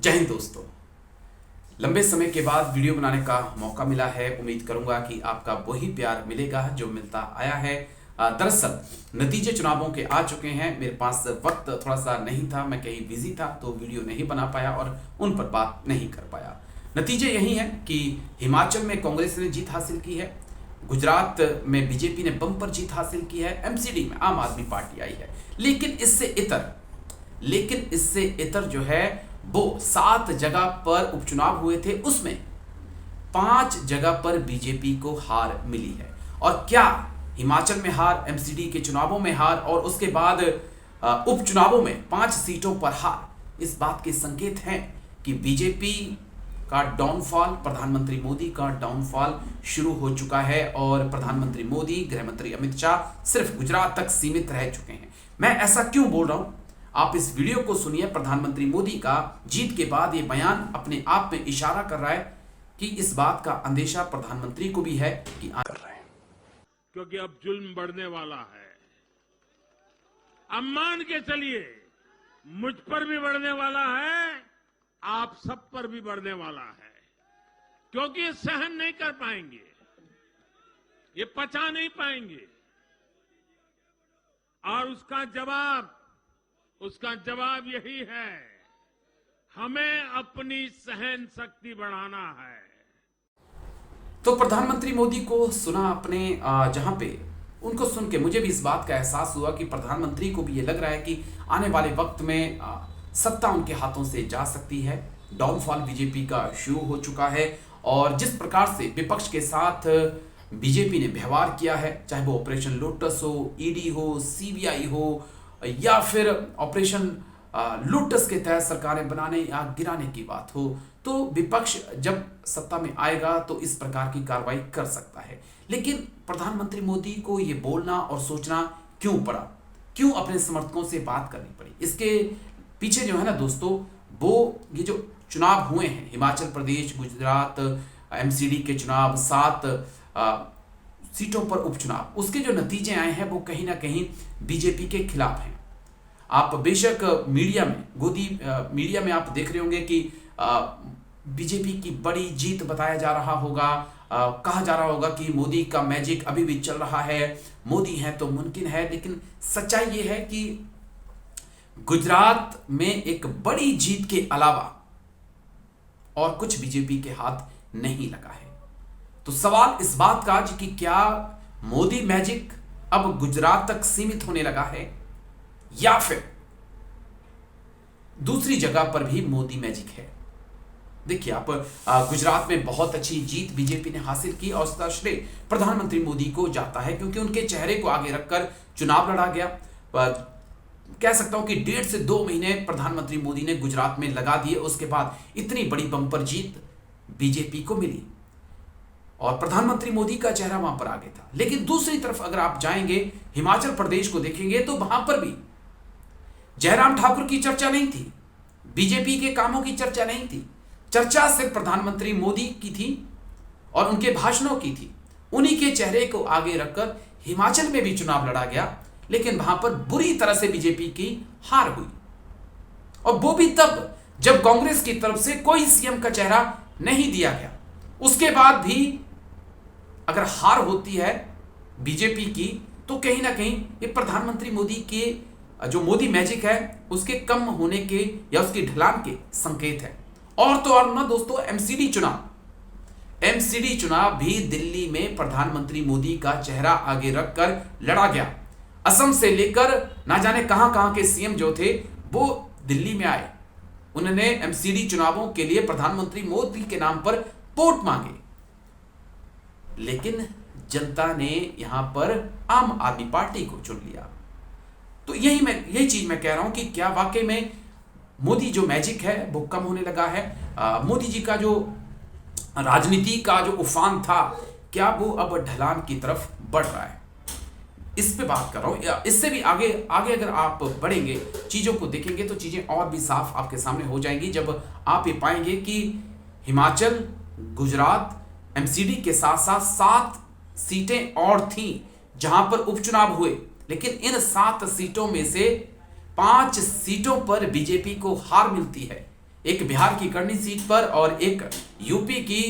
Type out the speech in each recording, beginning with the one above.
जय हिंद दोस्तों। लंबे समय के बाद वीडियो बनाने का मौका मिला है। उम्मीद करूंगा कि आपका वही प्यार मिलेगा जो मिलता आया है। दरअसल नतीजे चुनावों के आ चुके हैं। मेरे पास वक्त थोड़ा सा नहीं था, मैं कहीं बिजी था तो वीडियो नहीं बना पाया और उन पर बात नहीं कर पाया। नतीजे यही है कि हिमाचल में कांग्रेस ने जीत हासिल की है, गुजरात में बीजेपी ने बम्पर जीत हासिल की है, एमसीडी में आम आदमी पार्टी आई है। लेकिन इससे इतर जो है वो 7 जगह पर उपचुनाव हुए थे, उसमें 5 जगह पर बीजेपी को हार मिली है। और क्या हिमाचल में हार, एमसीडी के चुनावों में हार और उसके बाद उपचुनावों में 5 सीटों पर हार इस बात के संकेत हैं कि बीजेपी का डाउनफॉल, प्रधानमंत्री मोदी का डाउनफॉल शुरू हो चुका है और प्रधानमंत्री मोदी, गृह मंत्री अमित शाह सिर्फ गुजरात तक सीमित रह चुके हैं। मैं ऐसा क्यों बोल रहा हूं, आप इस वीडियो को सुनिए। प्रधानमंत्री मोदी का जीत के बाद ये बयान अपने आप में इशारा कर रहा है कि इस बात का अंदेशा प्रधानमंत्री को भी है कि कर रहे हैं, क्योंकि अब जुल्म बढ़ने वाला है। अब मान के चलिए मुझ पर भी बढ़ने वाला है, आप सब पर भी बढ़ने वाला है, क्योंकि ये सहन नहीं कर पाएंगे, ये पचा नहीं पाएंगे। और उसका जवाब यही है, हमें अपनी सहन शक्ति बढ़ाना है। तो प्रधानमंत्री मोदी को सुना आपने, जहां पे उनको सुन के मुझे भी इस बात का एहसास हुआ कि प्रधानमंत्री को भी ये लग रहा है कि आने वाले वक्त में सत्ता उनके हाथों से जा सकती है। डाउनफॉल बीजेपी का शुरू हो चुका है और जिस प्रकार से विपक्ष के साथ बीजेपी ने व्यवहार किया है, चाहे वो ऑपरेशन लोटस हो, ईडी हो, सीबीआई हो या फिर ऑपरेशन लोटस के तहत सरकारें बनाने या गिराने की बात हो, तो विपक्ष जब सत्ता में आएगा तो इस प्रकार की कार्रवाई कर सकता है। लेकिन प्रधानमंत्री मोदी को ये बोलना और सोचना क्यों पड़ा, क्यों अपने समर्थकों से बात करनी पड़ी? इसके पीछे जो है ना दोस्तों, वो ये जो चुनाव हुए हैं, हिमाचल प्रदेश, गुजरात, एमसीडी के चुनाव, 7 सीटों पर उपचुनाव, उसके जो नतीजे आए हैं वो कहीं ना कहीं बीजेपी के खिलाफ हैं। आप बेशक मीडिया में आप देख रहे होंगे कि बीजेपी की बड़ी जीत बताया जा रहा होगा, कहा जा रहा होगा कि मोदी का मैजिक अभी भी चल रहा है, मोदी है तो मुमकिन है। लेकिन सच्चाई ये है कि गुजरात में एक बड़ी जीत के अलावा और कुछ बीजेपी के हाथ नहीं लगा है। तो सवाल इस बात का कि क्या मोदी मैजिक अब गुजरात तक सीमित होने लगा है या फिर दूसरी जगह पर भी मोदी मैजिक है? देखिए आप, गुजरात में बहुत अच्छी जीत बीजेपी ने हासिल की और उसका श्रेय प्रधानमंत्री मोदी को जाता है, क्योंकि उनके चेहरे को आगे रखकर चुनाव लड़ा गया। कह सकता हूं कि 1.5 से 2 महीने प्रधानमंत्री मोदी ने गुजरात में लगा दिए, उसके बाद इतनी बड़ी बम्पर जीत बीजेपी को मिली और प्रधानमंत्री मोदी का चेहरा वहां पर आगे था। लेकिन दूसरी तरफ अगर आप जाएंगे, हिमाचल प्रदेश को देखेंगे तो वहां पर भी जयराम ठाकुर की चर्चा नहीं थी, बीजेपी के कामों की चर्चा नहीं थी। चर्चा सिर्फ प्रधानमंत्री मोदी की थी और उनके भाषणों की थी। उन्हीं के चेहरे को आगे रखकर हिमाचल में भी चुनाव लड़ा गया, लेकिन वहां पर बुरी तरह से बीजेपी की हार हुई और वो भी तब जब कांग्रेस की तरफ से कोई सीएम का चेहरा नहीं दिया गया। उसके बाद भी अगर हार होती है बीजेपी की तो कहीं ना कहीं ये प्रधानमंत्री मोदी के जो मोदी मैजिक है उसके कम होने के या उसकी ढलान के संकेत है। और तो और ना दोस्तों, एमसीडी चुनाव भी दिल्ली में प्रधानमंत्री मोदी का चेहरा आगे रखकर लड़ा गया। असम से लेकर ना जाने कहां के सीएम जो थे वो दिल्ली में आए, उन्होंने एमसीडी चुनावों के लिए प्रधानमंत्री मोदी के नाम पर वोट मांगे, लेकिन जनता ने यहां पर आम आदमी पार्टी को चुन लिया। तो यही चीज मैं कह रहा हूं कि क्या वाकई में मोदी जो मैजिक है वो कम होने लगा है? मोदी जी का जो राजनीति का जो उफान था, क्या वो अब ढलान की तरफ बढ़ रहा है? इस पे बात कर रहा हूं। इससे भी आगे अगर आप बढ़ेंगे, चीजों को देखेंगे तो चीजें और भी साफ आपके सामने हो जाएंगी, जब आप ये पाएंगे कि हिमाचल, गुजरात, एमसीडी के साथ साथ 7 सीटें और थीं जहां पर उपचुनाव हुए, लेकिन इन 7 सीटों में से 5 सीटों पर बीजेपी को हार मिलती है। एक बिहार की करनी सीट पर और एक यूपी की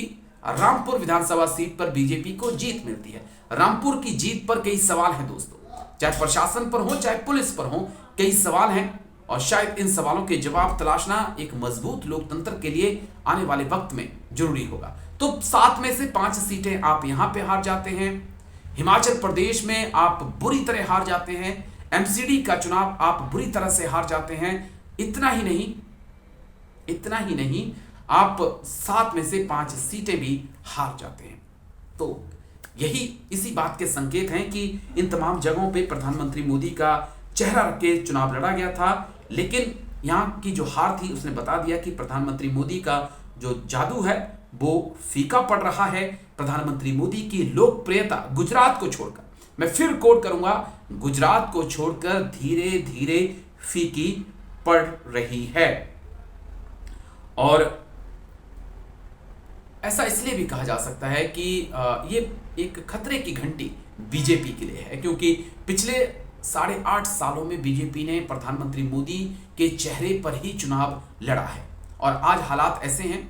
रामपुर विधानसभा सीट पर बीजेपी को जीत मिलती है। रामपुर की जीत पर कई सवाल हैं दोस्तों, चाहे प्रशासन पर हो चाहे पुलिस पर हो, कई सवाल हैं और शायद इन सवालों के जवाब तलाशना एक मजबूत लोकतंत्र के लिए आने वाले वक्त में जरूरी होगा। तो 7 में से 5 सीटें आप यहां पे हार जाते हैं, हिमाचल प्रदेश में आप बुरी तरह हार जाते हैं, एमसीडी का चुनाव आप बुरी तरह से हार जाते हैं। इतना ही नहीं, आप 7 में से 5 सीटें भी हार जाते हैं। तो यही इसी बात के संकेत हैं कि इन तमाम जगहों पे प्रधानमंत्री मोदी का चेहरा रख के चुनाव लड़ा गया था, लेकिन यहाँ की जो हार थी उसने बता दिया कि प्रधानमंत्री मोदी का जो जादू है वो फीका पड़ रहा है। प्रधानमंत्री मोदी की लोकप्रियता गुजरात को छोड़कर, मैं फिर कोट करूंगा, गुजरात को छोड़कर धीरे धीरे फीकी पड़ रही है। और ऐसा इसलिए भी कहा जा सकता है कि ये एक खतरे की घंटी बीजेपी के लिए है, क्योंकि पिछले 8.5 सालों में बीजेपी ने प्रधानमंत्री मोदी के चेहरे पर ही चुनाव लड़ा है। और आज हालात ऐसे हैं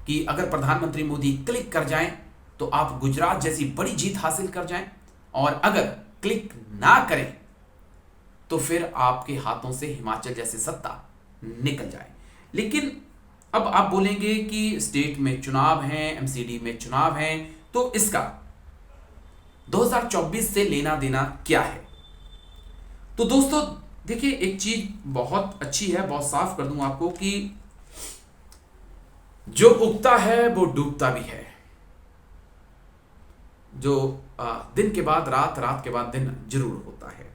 कि अगर प्रधानमंत्री मोदी क्लिक कर जाएं तो आप गुजरात जैसी बड़ी जीत हासिल कर जाएं, और अगर क्लिक ना करें तो फिर आपके हाथों से हिमाचल जैसी सत्ता निकल जाए। लेकिन अब आप बोलेंगे कि स्टेट में चुनाव हैं, एमसीडी में चुनाव हैं, तो इसका 2024 से लेना देना क्या है? तो दोस्तों देखिए, एक चीज बहुत अच्छी है, बहुत साफ कर दूं आपको कि जो उगता है वो डूबता भी है। जो दिन के बाद रात, रात के बाद दिन जरूर होता है।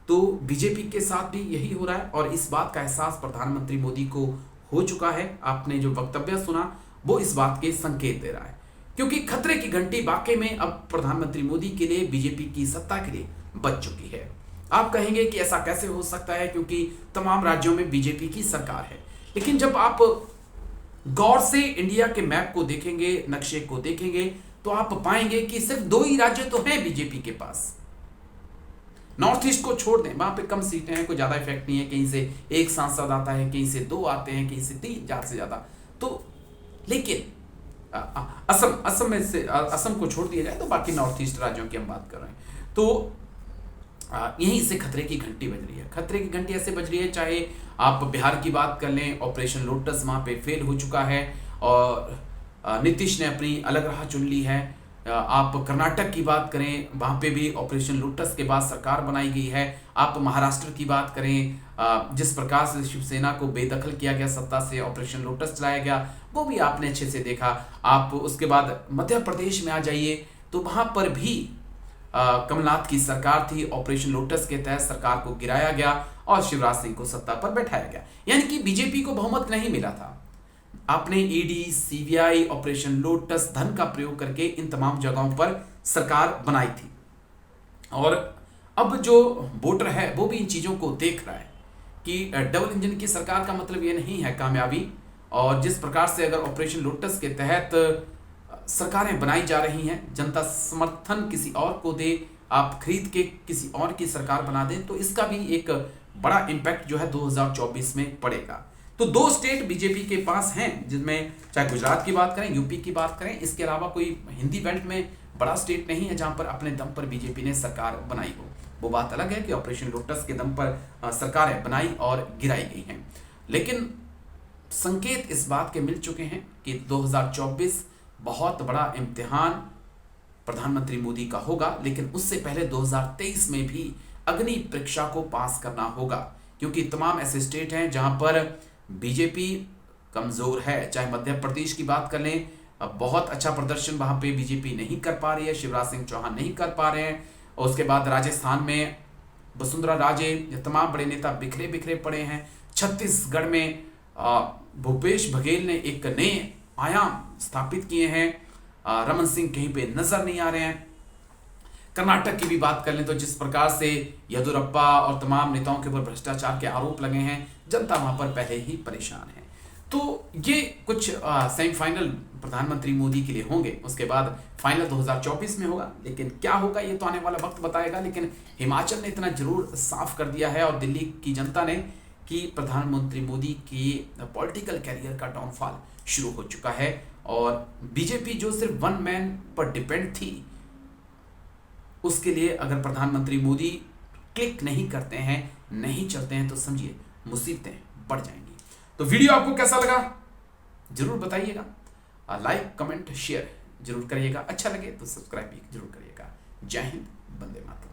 तो बीजेपी के साथ भी यही हो रहा है और इस बात का एहसास प्रधानमंत्री मोदी को हो चुका है। आपने जो वक्तव्य सुना वो इस बात के संकेत दे रहा है, क्योंकि खतरे की घंटी वाकई में अब प्रधानमंत्री मोदी के लिए, बीजेपी की सत्ता के लिए बज चुकी है। आप कहेंगे कि ऐसा कैसे हो सकता है, क्योंकि तमाम राज्यों में बीजेपी की सरकार है। लेकिन जब आप गौर से इंडिया के मैप को देखेंगे, नक्शे को देखेंगे, तो आप पाएंगे कि सिर्फ 2 ही राज्य तो हैं बीजेपी के पास। नॉर्थ ईस्ट को छोड़ दें, वहां पे कम सीटें हैं, कोई ज्यादा इफेक्ट नहीं है, कहीं से 1 सांसद आता है, कहीं से 2 आते हैं, कहीं से 3, ज्यादा से ज्यादा। तो लेकिन असम में से, असम को छोड़ दिया जाए तो बाकी नॉर्थ ईस्ट राज्यों की हम बात कर रहे हैं। तो यहीं से खतरे की घंटी बज रही है। खतरे की घंटी ऐसे बज रही है, चाहे आप बिहार की बात कर लें, ऑपरेशन लोटस वहां पे फेल हो चुका है और नीतीश ने अपनी अलग राह चुन ली है। आप कर्नाटक की बात करें, वहां पे भी ऑपरेशन लोटस के बाद सरकार बनाई गई है। आप महाराष्ट्र की बात करें, जिस प्रकार से शिवसेना को बेदखल किया गया, सत्ता से ऑपरेशन लोटस चलाया गया, वो भी आपने अच्छे से देखा। आप उसके बाद मध्य प्रदेश में आ जाइए तो वहां पर भी कमलनाथ की सरकार थी, ऑपरेशन लोटस के तहत सरकार को गिराया गया और शिवराज सिंह को सत्ता पर बैठाया गया। यानी कि बीजेपी को बहुमत नहीं मिला था। आपने ईडी, सीबीआई, ऑपरेशन लोटस, धन का प्रयोग करके इन तमाम जगहों पर सरकार बनाई थी। और अब जो वोटर है वो भी इन चीजों को देख रहा है कि डबल इंजन की सरकार का मतलब ये नहीं है कामयाबी। और जिस प्रकार से अगर ऑपरेशन लोटस के तहत सरकारें बनाई जा रही हैं, जनता समर्थन किसी और को दे, आप खरीद के किसी और की सरकार बना दें, तो इसका भी एक बड़ा इंपैक्ट जो है 2024 में पड़ेगा। तो 2 स्टेट बीजेपी के पास हैं, जिसमें चाहे गुजरात की बात करें, यूपी की बात करें, इसके अलावा कोई हिंदी बेल्ट में बड़ा स्टेट नहीं है जहां पर अपने दम पर बीजेपी ने सरकार बनाई हो। वो बात अलग है कि ऑपरेशन लोटस के दम पर सरकारें बनाई और गिराई गई हैं। लेकिन संकेत इस बात के मिल चुके हैं कि 2024 बहुत बड़ा इम्तिहान प्रधानमंत्री मोदी का होगा। लेकिन उससे पहले 2023 में भी अग्नि परीक्षा को पास करना होगा, क्योंकि तमाम ऐसे स्टेट हैं जहां पर बीजेपी कमजोर है। चाहे मध्य प्रदेश की बात कर लें, बहुत अच्छा प्रदर्शन वहां पे बीजेपी नहीं कर पा रही है, शिवराज सिंह चौहान नहीं कर पा रहे हैं। और उसके बाद राजस्थान में वसुंधरा राजे, ये तमाम बड़े नेता बिखरे बिखरे पड़े हैं। छत्तीसगढ़ में भूपेश बघेल ने एक नए आयाम स्थापित किए हैं, रमन सिंह कहीं पे नजर नहीं आ रहे हैं। कर्नाटक की भी बात कर लें तो जिस प्रकार से येदियुरप्पा और तमाम नेताओं के ऊपर भ्रष्टाचार के आरोप लगे हैं, जनता वहां पर पहले ही परेशान है। तो ये कुछ सेमीफाइनल प्रधानमंत्री मोदी के लिए होंगे, उसके बाद फाइनल 2024 में होगा। लेकिन क्या होगा ये तो आने वाला वक्त बताएगा। लेकिन हिमाचल ने इतना जरूर साफ कर दिया है और दिल्ली की जनता ने कि प्रधानमंत्री मोदी के पॉलिटिकल कैरियर का डाउनफॉल शुरू हो चुका है और बीजेपी जो सिर्फ वन मैन पर डिपेंड थी, उसके लिए अगर प्रधानमंत्री मोदी क्लिक नहीं करते हैं, नहीं चलते हैं, तो समझिए मुसीबतें बढ़ जाएंगी। तो वीडियो आपको कैसा लगा जरूर बताइएगा, लाइक कमेंट शेयर जरूर करिएगा, अच्छा लगे तो सब्सक्राइब भी जरूर करिएगा। जय हिंद, वंदे मातरम।